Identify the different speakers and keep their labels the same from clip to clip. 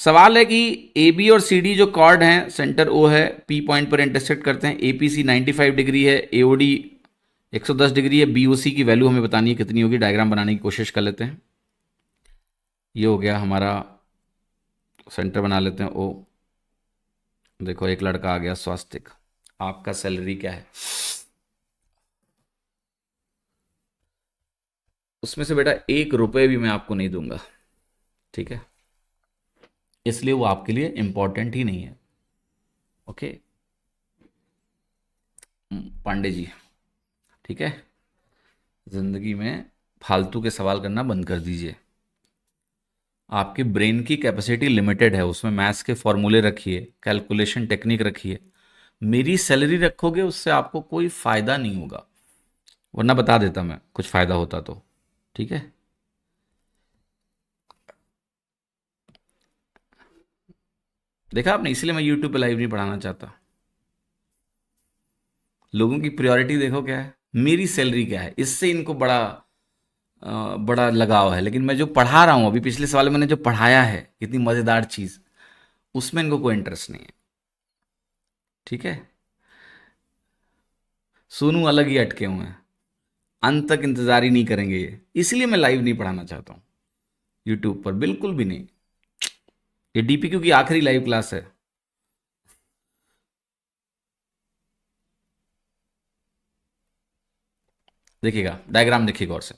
Speaker 1: सवाल है कि ए बी और सी डी जो कॉर्ड हैं, सेंटर ओ है, पी पॉइंट पर इंटरसेक्ट करते हैं, ए पी सी 95 डिग्री है, ए ओ डी 110 डिग्री है, बी ओ सी की वैल्यू हमें बतानी है कितनी होगी। डायग्राम बनाने की कोशिश कर लेते हैं। ये हो गया हमारा, सेंटर बना लेते हैं ओ। देखो एक लड़का आ गया स्वास्तिक, आपका सैलरी क्या है? उसमें से बेटा 1 रुपये भी मैं आपको नहीं दूंगा, ठीक है? इसलिए वो आपके लिए इंपॉर्टेंट ही नहीं है। ओके पांडे जी, ठीक है? जिंदगी में फालतू के सवाल करना बंद कर दीजिए। आपके ब्रेन की कैपेसिटी लिमिटेड है, उसमें मैथ्स के फॉर्मूले रखिए, कैलकुलेशन टेक्निक रखिए। मेरी सैलरी रखोगे उससे आपको कोई फायदा नहीं होगा, वरना बता देता मैं कुछ फायदा होता तो, ठीक है? देखा आपने, इसलिए मैं यूट्यूब पे लाइव नहीं पढ़ाना चाहता। लोगों की प्रायोरिटी देखो क्या है, मेरी सैलरी क्या है, इससे इनको बड़ा लगाव है। लेकिन मैं जो पढ़ा रहा हूं अभी, पिछले सवाल में मैंने जो पढ़ाया है, कितनी मजेदार चीज, उसमें इनको कोई इंटरेस्ट नहीं है, ठीक है? सोनू अलग ही अटके हुए हैं, अंत तक इंतजार ही नहीं करेंगे ये, इसलिए मैं लाइव नहीं पढ़ाना चाहता हूं यूट्यूब पर, बिल्कुल भी नहीं। ये डीपीक्यू की आखिरी लाइव क्लास है। देखिएगा डायग्राम, देखिएगा और से।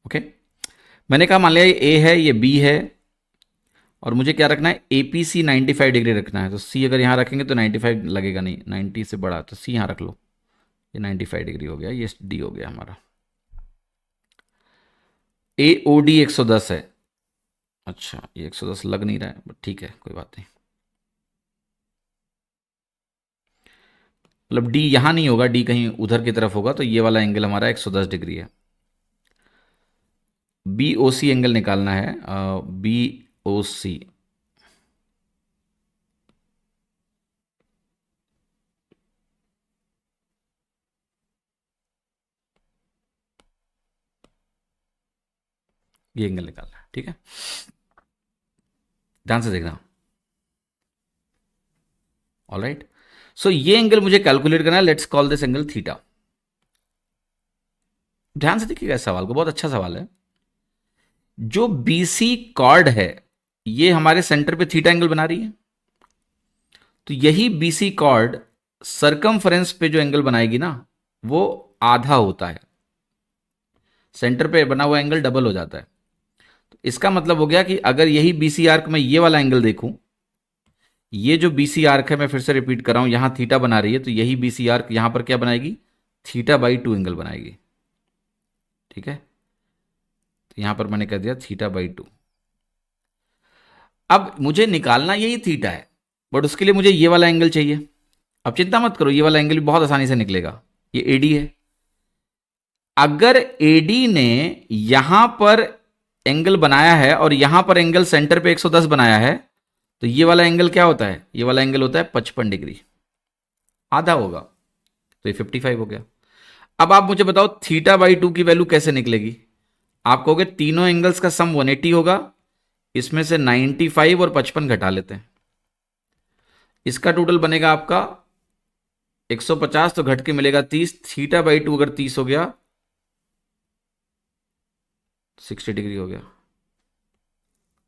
Speaker 1: ओके, मैंने कहा मान लिया ये ए है, ये बी है, और मुझे क्या रखना है, ए पी सी 95 डिग्री रखना है। तो सी अगर यहाँ रखेंगे तो 95 लगेगा नहीं, 90 से बड़ा, तो सी यहाँ रख लो। ये 95 डिग्री हो गया, ये डी हो गया हमारा। ए ओ डी 110 है। अच्छा ये 110 लग नहीं रहा है, बट ठीक है कोई बात नहीं। मतलब डी यहां नहीं होगा, डी कहीं उधर की तरफ होगा, तो ये वाला एंगल हमारा 110 डिग्री है। बी ओ सी एंगल निकालना है, बी ओ सी। ये एंगल निकालना है, ठीक है? ध्यान से देखना। ऑलराइट, सो ये एंगल मुझे कैलकुलेट करना है। Let's call this angle theta. ध्यान से देखिएगा इस सवाल को, बहुत अच्छा सवाल है। जो बीसी कॉर्ड है, ये हमारे सेंटर पे थीटा एंगल बना रही है, तो यही बीसी कॉर्ड सरकमफ्रेंस पे जो एंगल बनाएगी ना, वो आधा होता है। सेंटर पे बना हुआ एंगल डबल हो जाता है। तो इसका मतलब हो गया कि अगर यही बीसी आर्क में ये वाला एंगल देखूं, ये जो बीसी आर्क है, मैं फिर से रिपीट कर रहा हूं, यहां थीटा बना रही है, तो यही बीसी आर्क यहां पर क्या बनाएगी, θ/2 एंगल बनाएगी, ठीक है? तो यहां पर मैंने कह दिया θ/2। अब मुझे निकालना यही थीटा है, बट उसके लिए मुझे ये वाला एंगल चाहिए। अब चिंता मत करो, ये वाला एंगल भी बहुत आसानी से निकलेगा। ये एडी है। अगर एडी ने यहां पर एंगल बनाया है और यहां पर एंगल सेंटर पे 110 बनाया है, तो ये वाला एंगल क्या होता है, ये वाला एंगल होता है 55 डिग्री, आधा होगा, तो ये 55 हो गया। अब आप मुझे बताओ θ/2 की वैल्यू कैसे निकलेगी? आप कहोगे तीनों एंगल्स का सम 180 होगा, इसमें से 95 और 55 घटा लेते हैं, इसका टोटल बनेगा आपका 150, तो घट के मिलेगा 30। θ/2 अगर 30 हो गया, 60 डिग्री हो गया।